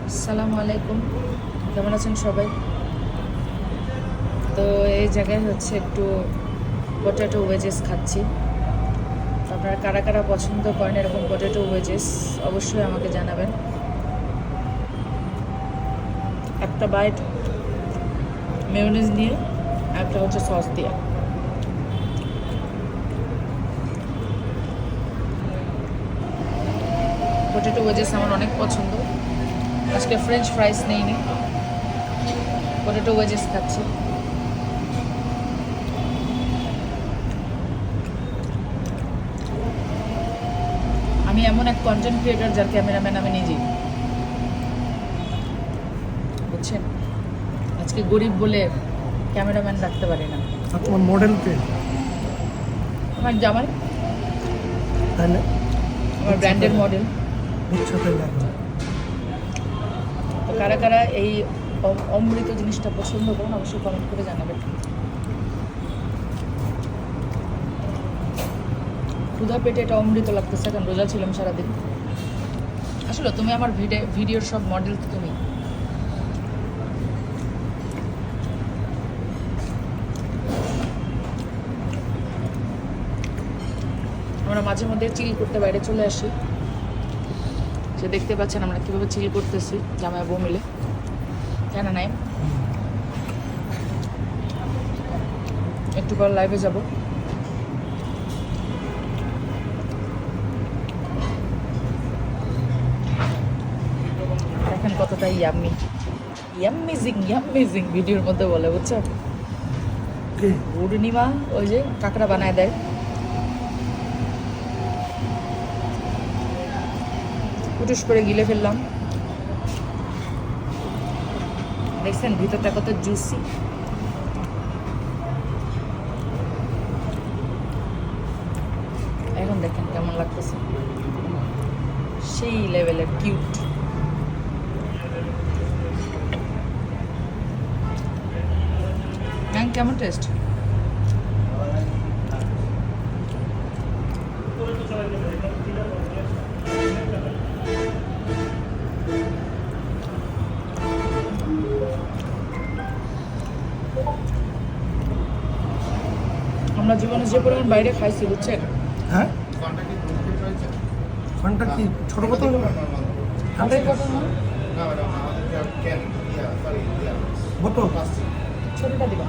আসসালামু আলাইকুম, কেমন আছেন সবাই? তো এই জায়গায় হচ্ছে একটু পটেটো ওয়েজেস খাচ্ছি। তো আপনারা কারা কারা পছন্দ করেন এরকম পটেটো ওয়েজেস অবশ্যই আমাকে জানাবেন। একটা বাইট মেয়োনিজ নিয়ে, একটা হচ্ছে সস দিয়ে। পটেটো ওয়েজেস আমার অনেক পছন্দ। আজকে ফ্রেঞ্চ ফ্রাইস নেইনি, পটেটো ওয়েজেস খাচ্ছি। আমি এমন এক কন্টেন্ট ক্রিয়েটর যার ক্যামেরাম্যান আমি নিজেই, বুঝছেন? আজকে গরিব বলে ক্যামেরাম্যান রাখতে পারি না। আর তোমার মডেল কে? আমার জামাই, তাহলে আমার ব্র্যান্ডের মডেল। বুঝছাতে লাগবে। তো কারা কারা এই অমৃত জিনিসটা পছন্দ করেন অবশ্যই কমেন্ট করে জানাবেন। ক্ষুধা পেটে এটা অমৃত লাগতেছে, কারণ রোজা ছিলাম সারাদিন। আসলে তুমি আমার ভিডিওর সব মডেল তো তুমি। আমরা মাঝে মধ্যে চিল করতে বাইরে চলে আসি, যে দেখতে পাচ্ছেন আমরা কীভাবে চিল করতেছি জামাই বউ মিলে, কেন নাই? একটু পর লাইভে যাব। দেখেন কতটা ইয়াম্মি ইয়াম্মিজিং ভিডিওর মধ্যে বলে, বুঝছো? কে? পূর্ণিমা ওই যে কাঁকড়া বানায় দেয়, কুটুস করে গিলে ফেললাম। দেখছেন ভিতরটা কত জুসি। এখন দেখেন কেমন লাগতেছে, সেই লেভেলের কিউট। কেমন টেস্ট? আমরা জীবনে যে পরিমাণ বাইরে খাইছি, বুঝছেন? হ্যাঁ, ফোনটা কি ছোট বোতল? আমাদের কত বোতল ছোটটা দিবা?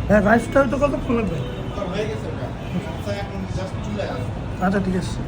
হ্যাঁ, রাইসটা হয়তো কত ফোন লাগবে। আচ্ছা ঠিক আছে।